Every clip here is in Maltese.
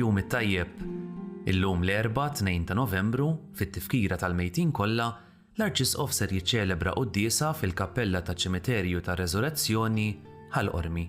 tal-jum it-tajjeb. Illum l-4 2 ta' Novembru, fit-tifkira tal-mejtin kollha, l-Arċisqof ser jiċċelebra quddiesa fil-Kappella taċ-Ċimiterju tar-Reżurezzjoni ħall-Qormi.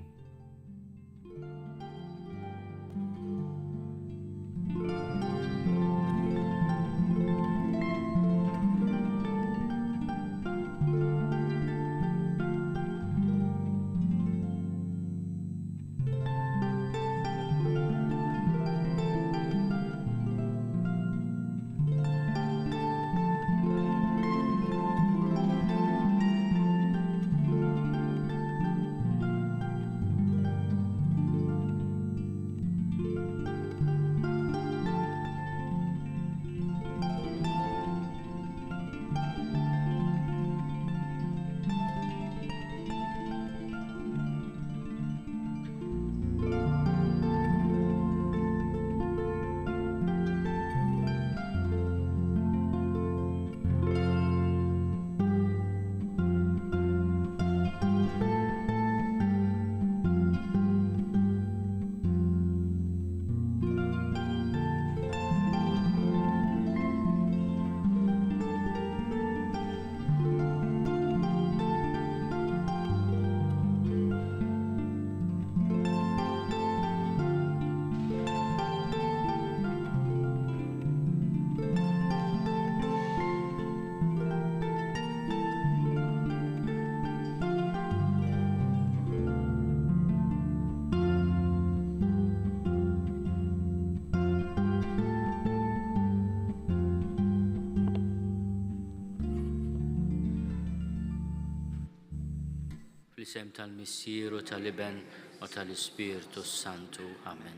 Fl-isem tal-Missieru tal-Iben u tal-Ispirtu Santu. Amen.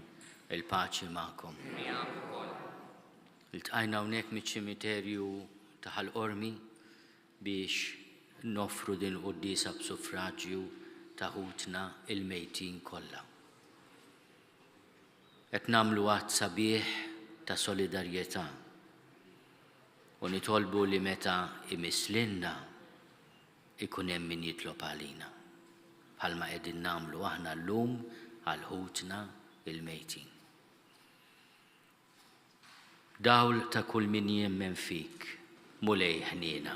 Il-paċi magħkom. Iltqajna hawnhekk miċ-ċimiterju ta' ħall-Qormi biex noffru din il-quddiesa b'suffraġġju ta' ħutna il-mejtin kollha. Qed nagħmlu att sabiħ ta' solidarjetà u nitolbu li meta imislinna ikun hemm min jitlob għalina. Bħalma qegħdin nagħmlu aħna llum għal ħutna il-mejtin. Dawl ta' kull min jemmen fik, mulej ħniena.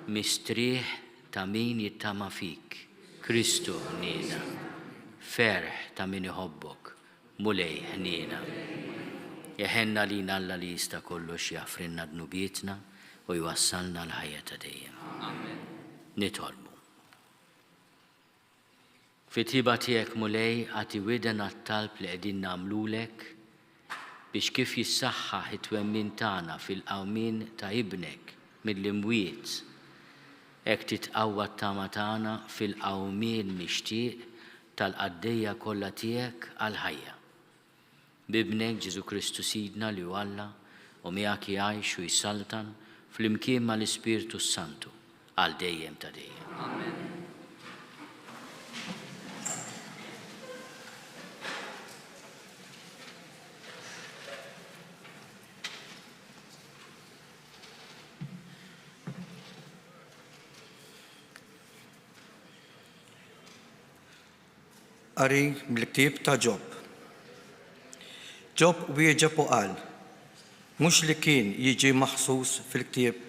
Mistrieħ ta' min jittama fik, Kristu ħniena. Ferħ ta' min iħobbok, mulej ħniena. Jeħenna lina Alla li jista' kollox jaffrinna dnubietna u jwassalna l-ħajja ta' dejjem. Nitolbu. Fit-tiba tiegħek mulej għati widen għat-talb li qegħdin nagħmlulek biex kif jissaħħaħ it-twemmin tagħna fil-qawmien ta' ibnek mill-imwiet hekk titqawwa t-tama tagħna fil-qawmien mixtieq tal-qaddejja kollha tiegħek għall-ħajja. Bibnek Ġesu Kristu Sidna li hu Alla u miegħek jgħix u jsaltan fl-imkien mal-Ispirtu Santu għal dejjem ta' dejjem. Amen. Qari mill-ktieb ta' Ġob. Ġob wieġeb u qal, mhux li kien jiġi maħsus fil-ktieb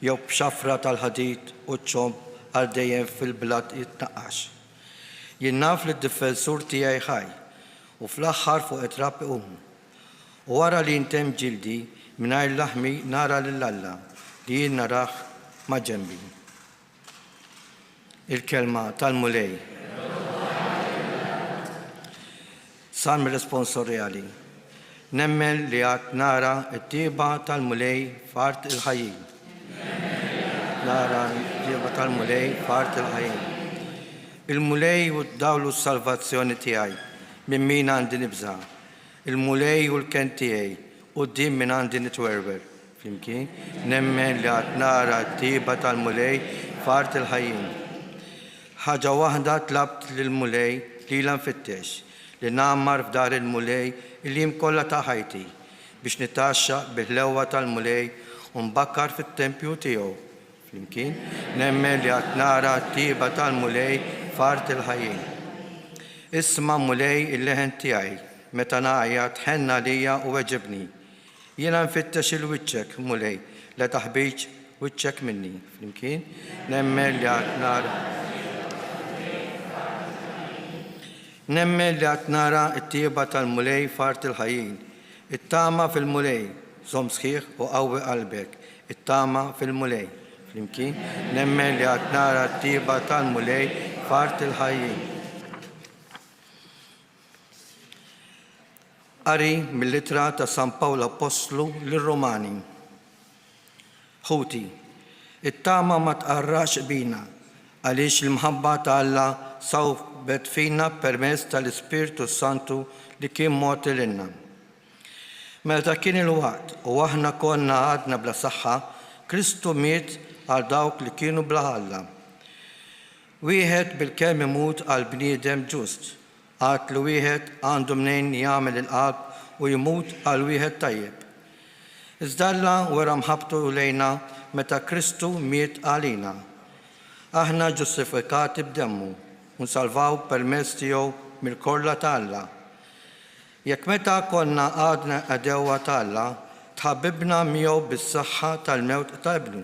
jew b'xafra tal-ħadid u ċomb għal dejjem fil-blad jitnaqqax. Jien naf li d-difensur tiegħi ħaj u fl-aħħar fuq it-trapp iqum. U wara li ntemm ġildi mingħajr laħmi nara lil Alla li jien narah ma' ġenbi. Il-kelma tal-mulej. Salm responsorjali. Nemmen li għat nara it-tiba tal-mulej fart il-ħajjin. Nara it-tiba tal-mulej fart il-ħajjin. Il-mulej u d-dawlu s-salvazzjoni tijaj, minn min għandi nibza. Il-mulej u l-kent tijaj, u d-dim minn għandi nitwerber. Flimkien, nemmen li għat nara it-tiba tal-mulej fart il-ħajjin. Ħaġa wahda tlabt lil-mulej li l-nfittex, li nammar f'dar il-mulej il-lim kollha ta' ħajti biex nitaxxa bil-ħlewwa tal-mulej u mbakkar fit-tempju tiegħu. Flimkien, nemmen li qed nara t-tieba tal-mulej fart il-ħajjin. Isma' mulej il-leħen tiegħi meta ngħajjad ħenna lija u weġibni. Jiena nfittex il-wiċċek mulej la taħbiġ wiċċek minni. Flimkien nemmen li għad nara t-tieba tal-mulej fart il-ħajjin. It-tama fil-mulej, żomm sħiħ u qawwi qalbek. It-tama fil-mulej. Flimkien nemmen li għad nara t-tieba tal-mulej fart il-ħajjin. Qari mill-ittra ta' San Pawlu Apostlu lir-Rumani. Ħuti, it-tama ma tqarrax bina għaliex il-mħabba ta' Alla sawbet fina permezz tal-Ispirtu Santu li kien mogħti lilna. Meta kien il-waqt u aħna konna għadna bla saħħa, Kristu miet għal dawk li kienu bla Alla. Wieħed bil-kemm imut għal bniedem ġust. Għat li wieħed għandu mnejn jagħmel il-qalb u jmut għal wieħed tajjeb. Iżda Alla wera mħabbtu lejna meta Kristu miet għalina. Aħna ġustifikati b'demmu u nsalvaw permezz tiegħu mill-korla ta' Alla. Jekk meta konna għadna għadewwa ta' Alla, tħabbibna miegħu bis-saħħa tal-mewt ta' Ibnu.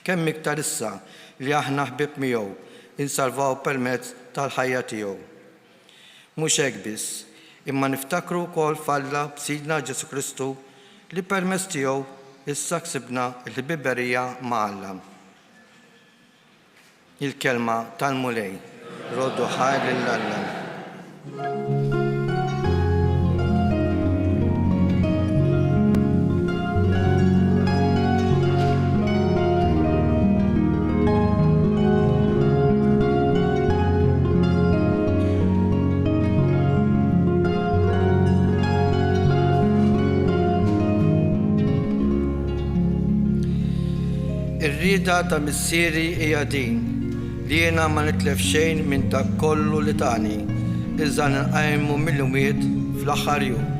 Kemm iktar issa li aħna ħbib miegħu insalvaw permezz tal-ħajja tiegħu. Mhux hekk biss, imma niftakru wkoll f'Alla b'Sidna Ġesu Kristu li permezz tiegħu issa ksibna l-ħbiberija ma' Alla. Il-kelma tal-mulej, roddu ħajr lill-Alla. Ir-rieda ta' missieri hija din li jiena ma nitlef xejn minn dak kollu li tani, iżda nqajmu mill-imwiet fl-aħħar jum.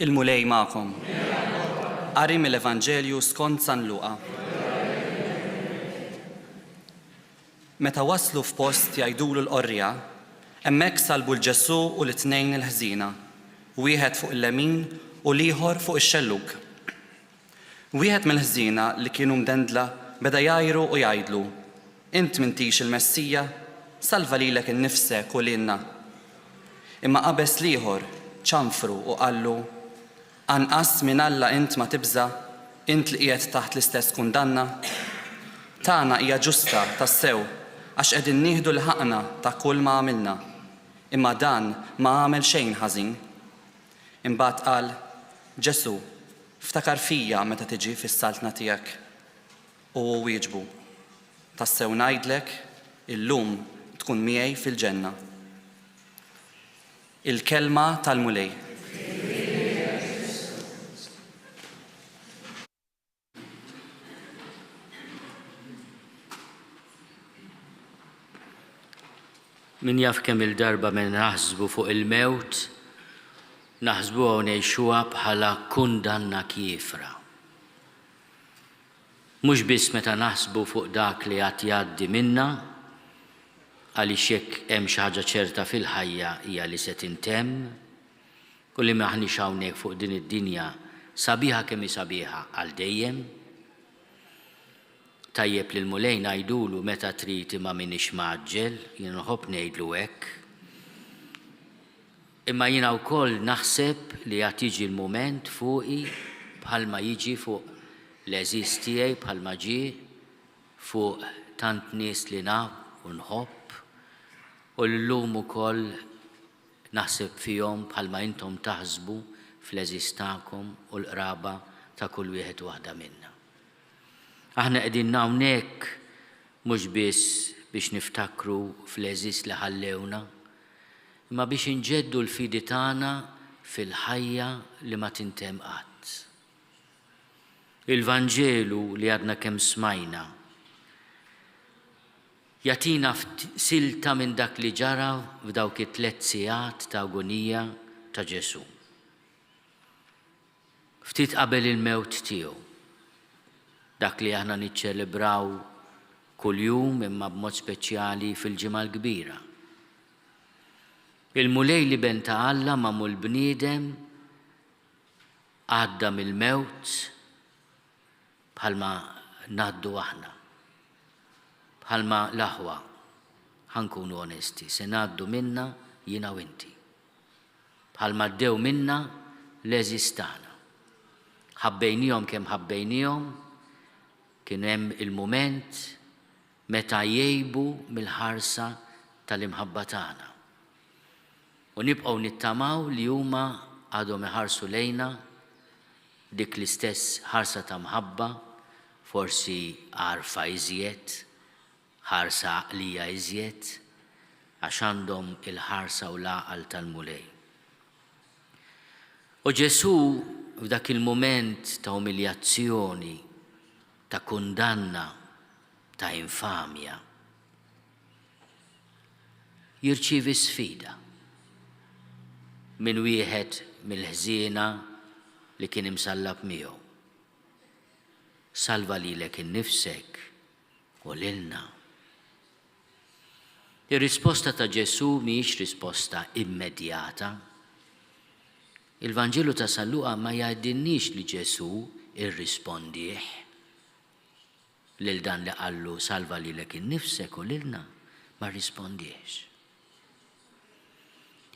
Il-mulej ma'kom. Qari mill-Evanġelju skont San Luqa. Meta waslu f'post jgħidulu l-qorrja, hemmhekk salbu l-Ġesu u l-tnejn il-ħżina, wieħed fuq il-lemin u l-ieħor fuq ix-xellug. Wieħed mill-ħżina li kienu mdendla beda jgħajru u jgħidlu: Int m'intix il-Messija, salva lilek innifsek u lilna. Imma qabes l-ieħor ċanfru u qallu: Anqas minn Alla int ma tibża, int li qiegħed taħt l-istess kundanna. Tagħna hija ġusta tassew għax qegħdin nieħdu l-ħaqna ta' kull ma għamilna. Imma dan ma għamel xejn ħażin. Imbagħad qal: Ġesu, ftakar fija meta tiġi fis-saltna tiegħek. U wieġbu: Tassew ngħidlek, illum tkun miegħi fil-ġenna. Il-kelma tal-mulej. Min jaf kemm il-darba minn naħsbu fuq il-mewt, naħsbu għaw ngħixuha bħala kundanna kiefra. Mhux biss meta naħsbu fuq dak li għad jgħaddi minna, għaliex jekk hemm xi ħaġa ċerta fil-ħajja hija li se tintemm, u li maħniex hawnhekk fuq din id-dinja sabiħa kemm hi sabiħa għal dejjem. Tajjeb li l-mulej ngħidulu meta trid imma minix maġġel, jien nħobb ngħidlu hekk. Imma jiena wkoll naħseb li qed jiġi l-mument fuqi bħalma jiġi fuq l-eżiż tiegħi bħalma ġie fuq tant nies li naf u nħobb u llum ukoll naħseb fihom bħalma intom taħsbu fl-eżiż tagħkom u l-qraba ta' kull wieħed waħda minna. Aħna qegħdin hawnhekk mhux biss biex niftakru fl-eżiż li ħallewna, imma biex inġeddu l-fidi tagħna fil-ħajja li ma tintemm qatt. Il-Vanġelu li għadna kemm smajna jatina silta minn dak li ġara f'dawk it-3 sigħat ta' agonija ta' Ġesu. Ftit qabel il-mewt tiegħu, dak li aħna niċċelebraw kuljum imma b'mod speċjali fil-ġimgħa l-kbira. Il-mulej li ben ta' Alla magħmul bniedem għadda mill-mewt bħalma ngħaddu aħna. Bħalma l-aħwa ħankunu onesti, se ngħaddu minna jiena u inti. Bħalma ddew minna l-eżistana. Ħabbejnihom kemm ħabbejnihom, kien hemm il-mument meta jgħibu mill-ħarsa tal-imħabba tagħna. U nibqgħu nittamaw li huma għadhom iħarsu lejna dik l-istess ħarsa ta' mħabba, forsi għarfa iżjed, ħarsa għaqlija iżjed, għax għandhom il-ħarsa u l-għaqal tal-mulej. U Ġesu f'dak il-moment ta' umiljazzjoni, ta' kundanna, ta' infamja, jirċievi sfida minn wieħed mill-ħżiena li kien imsallab miegħu. Salva lilek innifsek u lilna. Ir-risposta ta' Ġesu mhijiex risposta immedjata. Il-Vanġelu ta' San Luqa ma jgħidilniex li Ġesu irrispondih lil dan li qallu salva lilek innifsek u lilna, ma rrispondiex.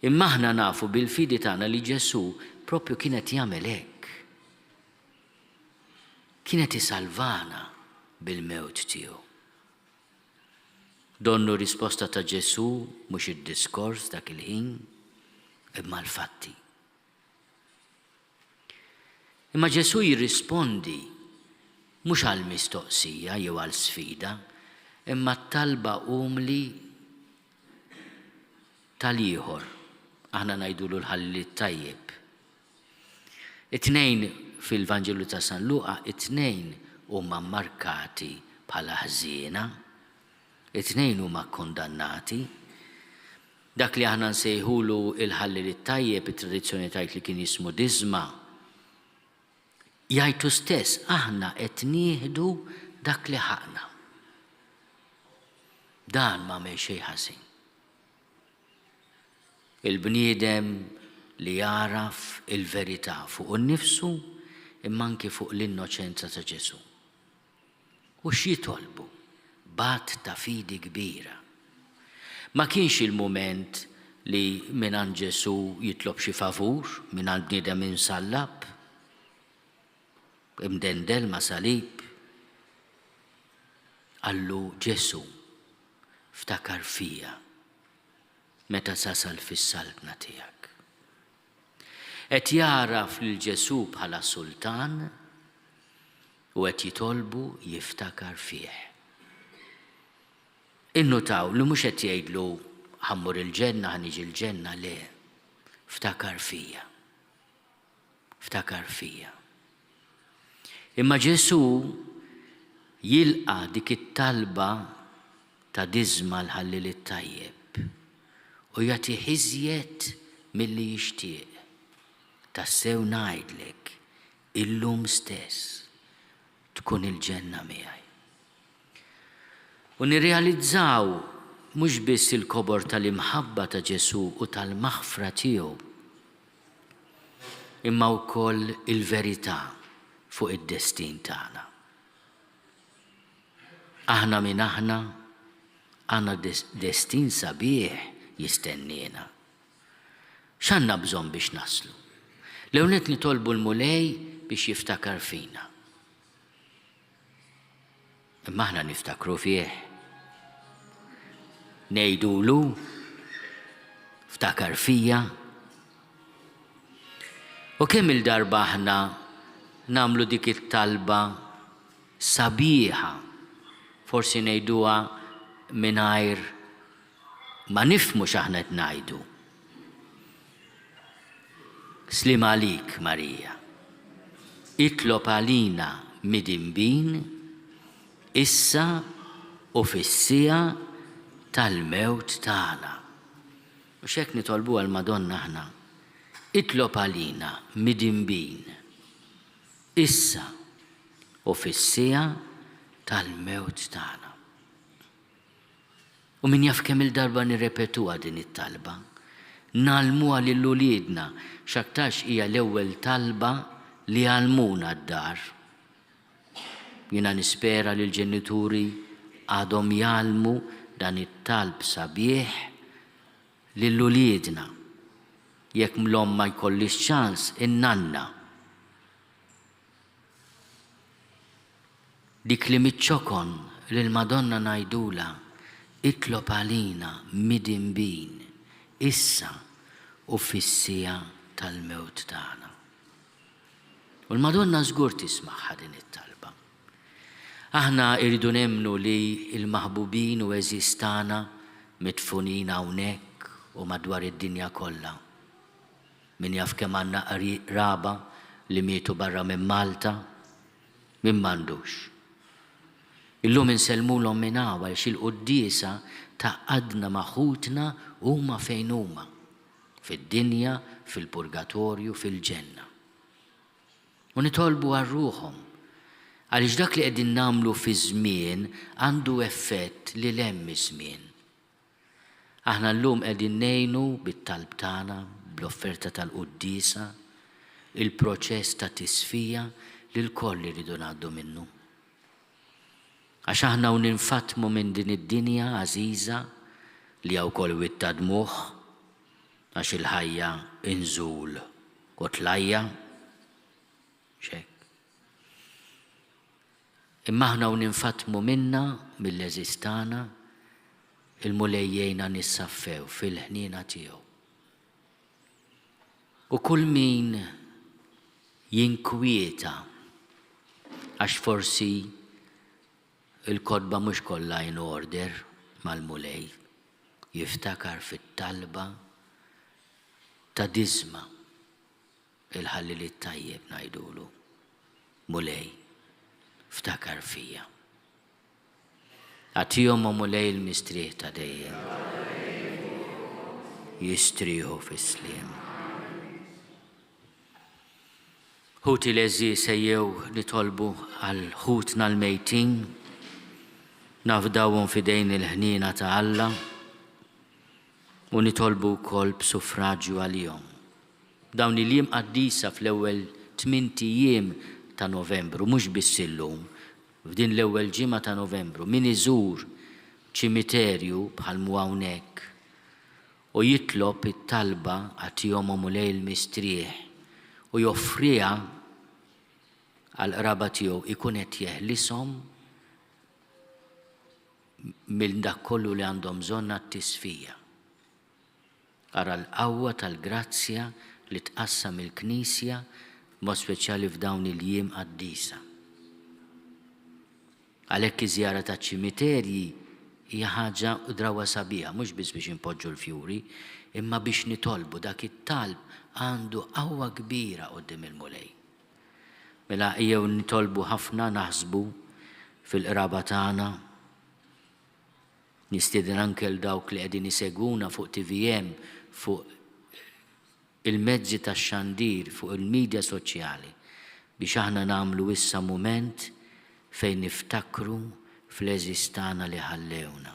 Imma aħna nafu bil-fidi tagħna li Ġesu propju kienet jagħmel hekk. Kienet isalvana bil-mewt tiegħu. Donnu risposta ta' Ġesu mhux id-diskors dak il-ħin, imma l-fatti. Imma Ġesu jirrispondi mhux għal mistoqsija jew għal sfida, imma talba umli tal-ieħor. Aħna ngħidulu l-ħalli tajjeb. It-tnejn fil-Vanġelu ta' San Luqa, it-tnejn huma markati bħala ħżiena, it-tnejn huma kondannati. Dak li aħna nsejħulu il-ħalli tajjeb, it-tradizzjoni tajt li kien jismu diżma, jgħidu stess aħna qed nieħdu dak li ħaqna. Dan ma m'hemm xejn ħażin. Il-bniedem li jaraf il-verità fuq innifsu imma anke fuq l-innoċenza ta' Ġesu. U x'jitolbu? Bat ta' fidi kbira. Ma kienx il-mument li mingħand Ġesu jitlob xi favur, mingħand bniedem insallab, imdendel ma' salib. Allu Ġesu ftakar fija meta sasal fis-salbna tiegħek. Qed jaraf lil Ġesu bħala sultan u qed jitolbu jiftakar fih. Innutaw li mhux qed jgħidlu ħammur il-ġenna ħaniġi l-ġenna, le. Ftakar fija. Ftakar fija. Imma Ġesu jilqa' dik it-talba ta' diżma l-ħallil it-tajjeb u jagħti iżjed milli jixtieq. Tassew ngħidlek illum stess tkun il-ġenna miegħi. U nirrealizzaw mhux biss il-kobor tal-imħabba ta' Ġesu u tal-maħfra tiegħu, imma wkoll il-verità fuq id-destin tagħna. Aħna minn aħna għandna destin sabiħ jistennina. X'għandna bżonn biex naslu? L-ewwel nitolbu l-mulej biex jiftakar fina. Imma aħna niftakru fih. Ngħidulu ftakar fija. U kemm il-darba aħna nagħmlu dik it-talba sabiħa, forsi ngħiduha mingħajr ma nifhmu x'aħna qed ngħidu. Slim għalik, Marija. Itlob għalina mid-imbin, issa u fis-sija tal-mewt tagħna. U x'hekk nitolbu għall-Madonna aħna. Itlob għalina mid-imbin, issa u fis-sija tal-mewt tagħna. U min jaf kemm il-darba nirrepetuha din it-talba. Nalmuha lil uliedna x'aktarx hija l-ewwel talba li għalmuna d-dar. Jiena nispera li l-ġenituri għadhom jgħalmu dan it-talb sabiħ lil uliedna. Jekk mlom ma jkollix ċans in-nanna. Dik li mitċokon lil Madonna ngħidula itlob għalina mid-imbin, issa u fis-sija tal-mewt tagħna. U l-Madonna żgur tismaħħa din it-talba. Aħna irridu nemmnu li l-maħbubin u eżistana mitfunin hawnhekk u madwar id-dinja kollha. Min jaf kemm għandna raba li mietu barra minn Malta, min m'għandux. Illum insellmulhom minn hawn għax il-quddiesa taqadna maħutna huma fejn huma, fid-dinja, fil-purgatorju, fil-ġenna. U nitolbu għarruhom, għaliex dak li qegħdin nagħmlu fi żmien għandu effett li hemm iż-żmien. Aħna llum qegħdin ngħinu bit-talb tagħna, bl-offerta tal-quddiesa, il-proċess ta' tisfija li l-koll iridu ngħaddu minnu. Għax aħna u ninfatmu minn din id-dinja għażiża li hawn ukoll witta dmuħ, għax il-ħajja inżul u tlajja. Xek. Imma aħna u ninfatmu minna mill-eżistana il-mulejjejna nissaffew fil-ħnina tiegħu. U kull min jinkwieta għax forsi il-kodba mhux kollha in order mal-mulej, jiftakar fit-talba ta' diżma il-ħalli li tajjeb ngħidulu. Mulej, ftakar fija. Għatihom mulej il-mistrieħ ta' dejjem. Jistrieħu fis-sliem. Ħuti leżi sejjew nitolbu għal ħutna l-mejtin, nafdawhom fidejn il-ħnina ta' Alla u nitolbu wkoll b'suffraġġju għalihom. Dawn il-jiem qaddisa fl-ewwel 8 jiem ta' Novembru, mhux biss illum, f'din l-ewwel ġimgħa ta' Novembru, min iżur ċimiterju bħal mu hawnhekk u jitlob it-talba għatihom mulej il-mistrieħ u joffriha għal qraba tiegħu ikun qed jeħlishom mill dak kollu li għandhom bżonn għat-tisfija. Ara l-qawwa tal-grazzja li tqassam il-Knisja mod speċjali f'dawn il-jiem qaddisa. Għalhekk iż-żjara taċ-ċimiterji hija ħaġa drawa sabiħa, mhux biss biex inpoġġu l-fjuri, imma biex nitolbu dak it-talb għandu qawwa kbira quddiem il-mulej. Mela jew nitolbu ħafna naħsbu fil-qraba tagħna. Nistieden anke l dawk li qegħdin isegwuna fuq TVM, fuq il-mezzi tax-xandir, fuq il-midja soċjali biex aħna nagħmlu issa mument fejn niftakru fl-eżistana li ħallewna.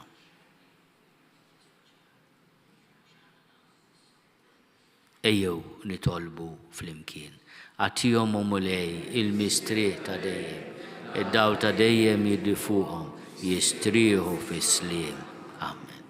Ejjew nitolbu flimkien. Għatihom mulej il-mistrieħ ta' dejjem, id-dawl ta' dejjem jiddi fuqhom, jistrieħu fis-sliem. Amen.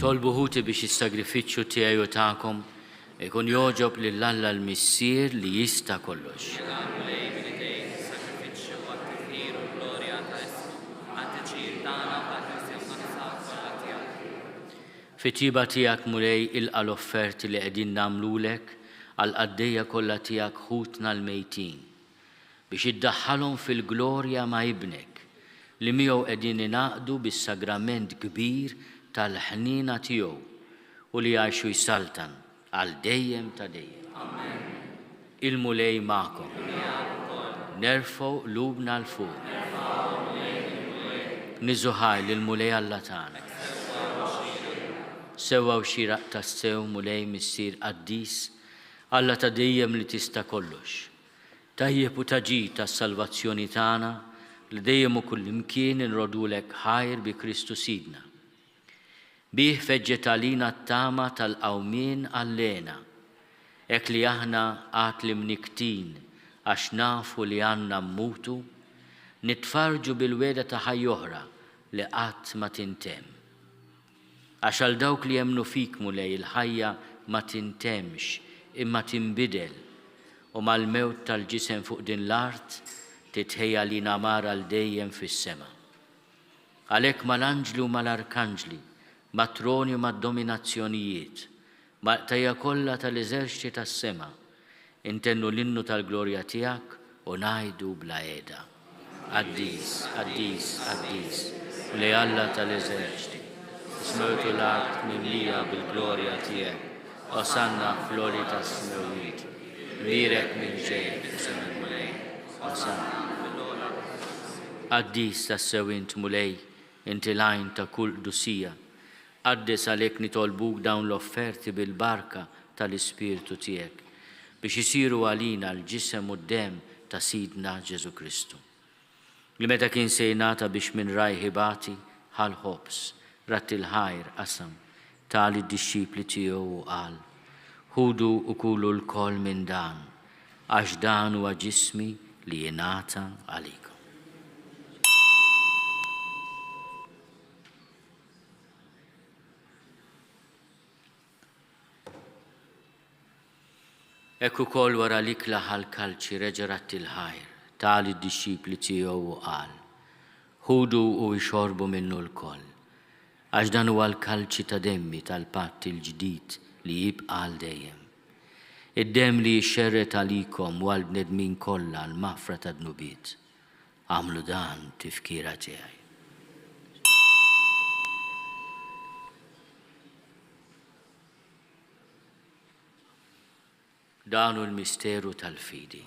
Tolbu ħuti biex is-sagrifiċċju tiegħi u tagħkom ikun joġob lill-Alla l-Missier li jista' kollox. Fit-tiba tiegħek mulej ilqa l-offerti li qegħdin nagħmlulek għal qaddejja kollha tiegħek ħutna l-mejtin biex iddaħħalhom fil-glorja ma' ibnek li miegħu qegħdin ingħaqdu bis-sagrament kbir tal-ħnina tiegħu u li jgħixu jsaltan għal dejjem ta' dejjem. Il-mulej magħkom. Nerfgħu qlubna l fuq. Niżuħaj lill-mulej Alla tagħna. Sewwa u xieraq tas-sew mulej missier qaddis Alla ta' dejjem li tista' kollox. Tajjeb u taġid tas-salvazzjoni tagħna li dejjem u kullimkien inrodulek ħajr bi Kristu Sidna. Bih feġġet għalina t-tama tal-qawmien għallena, hekk li aħna għad li mniktin għax nafu li għandna mmutu, nitfarġu bil-weda ta' ħajja oħra li qatt ma tintemm. Għax għal dawk li jemnu fik mulej il-ħajja ma tintemx imma tinbidel u mal-mewt tal-ġisem fuq din l-art titħejja li namara l-dejjem fis-sema. Għalhekk mal-anġli u mal-arkanġli, mat-troni u mad-dominazzjonijiet, maqtajja kollha tal-eżerċiti tas-sema, intennu l-innu tal-glorja tiegħek u ngħidu bla qiegħda. Qaddis, qaddis, qaddis, li Alla tal-eżerċiti. Smewtu l-art mimlija bil-glorja tiegħek, osanna flori tas-smewit, mirek minn ġejk isem il-mulej, osanna. Qaddis tas-sewint mulej, inti lajn ta' kull dusija, għaddis għalhekk nitolbuk dawn l-offerti bil-barka tal-Ispirtu tiegħek biex isiru għalina l-ġisem u d-dem ta' Sidna Ġesu Kristu. Li meta kien se jingħata biex minn rajħibati ħal-ħobs, rat il-ħajr qasam tali d-disċipli tiegħu u qal: ħudu u kulu l-koll minn dan, għax dan huwa ġismi li jingħata għalikom. Ekku kol wara l-ikla ħal-kalċi reġerat il-ħajr, tali d-disċipli tiegħu u qal: ħudu u jxorbu minnu l-koll, għax dan huwa l-kalċi ta' demmi tal-patt il-ġdid li jibqa' għal dejjem. Id-demm li jxerret għalikom u għal-bnedmin kollha l-maħfra ta' dnubiet. Għamlu dan tifkira tiegħi. Danu l-misteru tal-fidi.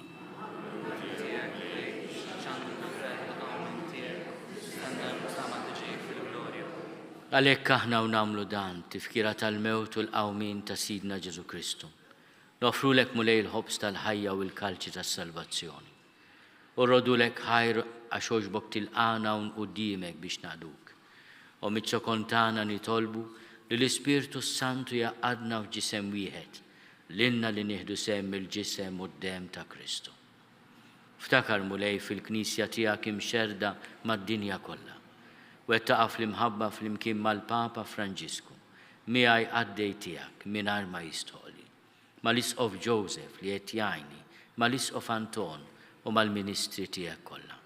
Għalhekk aħna u nagħmlu dan tifkira tal-mewt u l-qawmin ta' Sidna Ġesu Kristu. Nofrulek mulej il-ħobs tal-ħajja u l-kalċi tas-salvazzjoni. U rrodulek ħajr għax oġbok tilqana u nquddimek biex nagħduk. U mit-ċokontana nitolbu li l-Ispirtu Santu jaqadna f'ġisem wieħed, l-inna li nieħdu semm il-ġisem u d-dem ta' Kristu. Ftakar mulej fil-Knisja tiegħek imxerda mad-dinja kollha. U qed taqaf l-imħabba fl-imkien mal-Papa Franġisku, miegħi għaddej tiegħek mingħajr ma jistħoli, mal-Isqof Joseph li qed jgħinni, mal-Isqof Anton u mal-Ministri tiegħek kollha.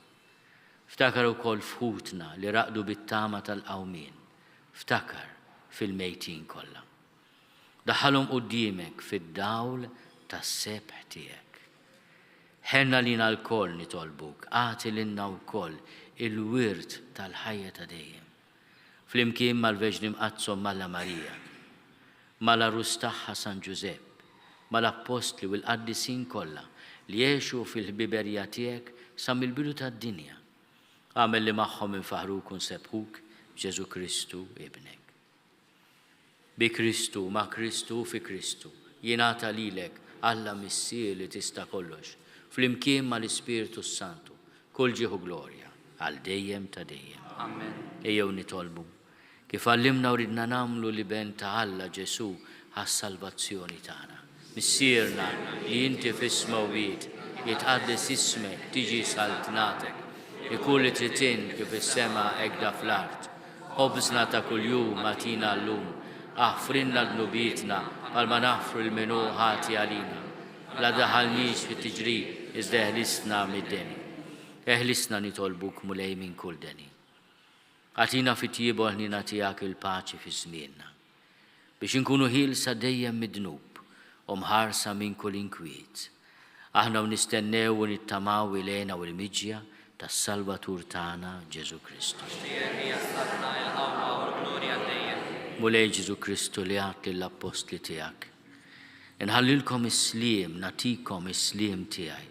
Ftakar ukoll fħutna li raqdu bit-tama tal-qawmien, ftakar fil-mejtin kollha. Daħħalhom quddiemek fid-dawl tas-sebħ tiegħek. Ħenna lina l-koll nitolbuk, għati lilna wkoll il-wirt tal-ħajja ta' dejjem. Flimkien mal-Veġni Mqazzom Malla Marija, mal-Arus tagħha San Ġusepp, mal-Apostli u l-Qaddisin kollha li jgħixu fil-ħbiberija tiegħek sa mill-bidu tad-dinja. Għamel li magħhom infaħruk u nsebħuk Ġesu Kristu ibnek. Bi Kristu, ma' Kristu, fi Kristu, jingħata lilek Alla Missier li tista' kollox, flimkien mal-Ispirtu Santu, kull ġieħu glorja, għal dejjem ta' dejjem. Amen. Ejjew nitolbu, kif għallimna u ridna nagħmlu li ben ta' Alla Ġesu għas-salvazzjoni tagħna. Missierna li inti fis-smawwiet jitqaddes ismek tiġi saltnatek, ikun li tritin kif is-sema hekk fl-art. Ħobżna ta' kuljum atina llum, Aħfrinna d-nubietna palma naħfru l-menu ħati għalina. La daħalniex fit-tiġri iżda eħlisna mid-deni. Eħlisna nitolbuk mulej minn kull deni. Għatina fit-tjibu ħnina tijak il-paċi fi żmienna. Biex inkunu ħilsa dejjem mid-dnub u mħarsa minn kull inkwiet. Aħna nistennew u nittamaw ilena u l-miġja tas-Salvatur tagħna Ġesu Kristu. Mulej Ġesu Kristu li għat lill-apostli tiegħek. Inħallilkom is-sliem, natikom is-sliem tiegħi.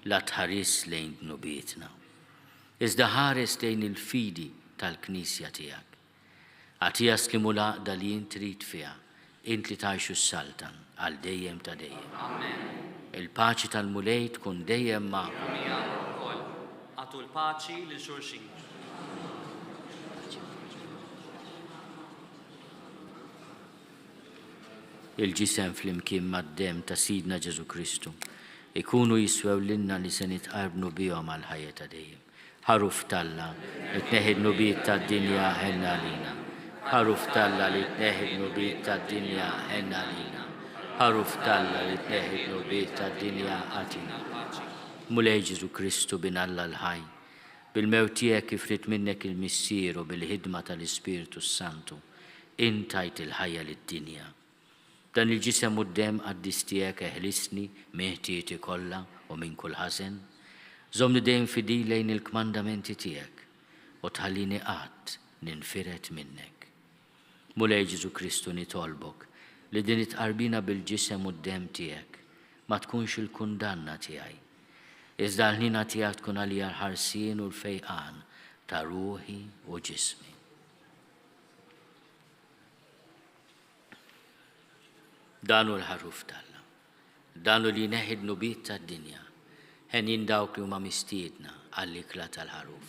La tħares lejn dnubietna. Iżda ħares lejn il-fidi tal-Knisja tiegħek. Għatija slimu laqda li int trid fiha, int li tgħixu s-saltan għal dejjem ta' dejjem. Il-paċi tal-mulej tkun dejjem magħkom. Għatu l-paċi lil xulxin. Il-ġisem fl-imkien mad-dem ta' Sidna Ġesu Kristu ikunu jiswew l-inna li se nitqarbnu bihom għal ħajja ta' dejjem. Ħaruf talla li tneħħi nubiet tad-dinja ħenna lina. Ħaruf talla li tneħħi nubiet tad-dinja ħenna lina. Ħaruf talla li tneħħi nubiet tad-dinja għatina. Mulej Ġesu Kristu bin Alla l-ħaj, bil-mewt tiegħek kif rid minnek il-missier u bil-ħidma tal-Ispiritu Santu, intajt il-ħajja lid-dinja. Dan il-ġisem u d-dem għaddis tiegħek eħlisni meħtieti kollha u minn kull ħażen, żomni dejjem fidi lejn il-kmandamenti tiegħek u tħallini qatt ninfiret minnek. Mulej Ġesu Kristu nitolbok li din itqarbina bil-ġisem u d-dem tiegħek ma tkunx il-kundanna tiegħi. Iżda l-ħnina tiegħek tkun għalija l-ħarsien u l-fejqan ta' ruħi u ġismi. Danu l-ħaruf talla, danu li neħid nubiet tad-dinja, ħenin dawk li huma mistiedna għall-ikla tal-ħaruf.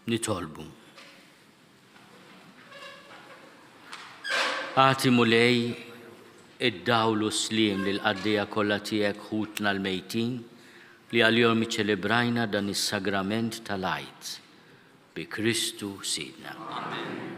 Nitolbu. Għati mulej id-dawlu slim li l-qaddija kollha tiegħek ħutna l-mejtin li għal-jom iċċelebrajna dan is-sagrament tal-għajt bi Kristu Sidna. Amen.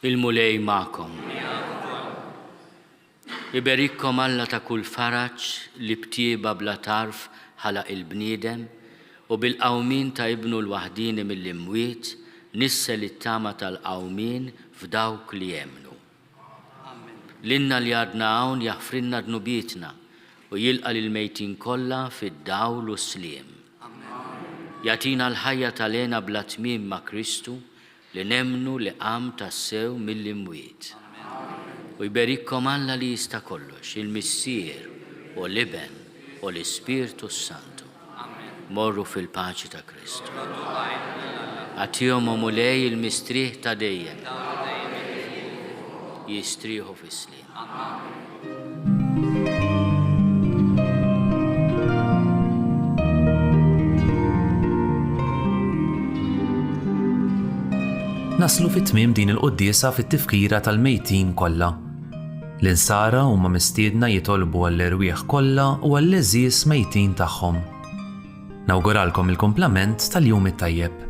Il-mulej ma'kom. Iberikkom Alla ta' kull faraġ li btieba bla tarf ħalaq il-bniedem u bil-qawmin ta' ibnu l-waħdini mill-imwiet nissel it-tama tal-qawmin f'dawk li jemnu. L-inna li għadna hawn jaħfrinna dnubietna u jilqa lil-mejtin kollha fid-dawl u s-sliem. Jatina l-ħajja tal-ena bla tmiem ma' Kristu li nemnu li qam tassew mill-imwiet. U jberikkom Alla li jista' kollox, il-Missier u l-Iben u l-Ispirtu Santu. Morru fil-paċi ta' Kristu. Għatihom u mulej il-mistrieħ ta' dejjem. Jistrieħu fis-sliem. Naslu fit-tmiem din il-quddiesa fit-tifkira tal-mejtin kollha. L-insara huma mistiedna jitolbu għall-irwieħ kollha u għall-eżies mejtin tagħhom. Nawguralkom il-kumplament tal-jum it-tajjeb.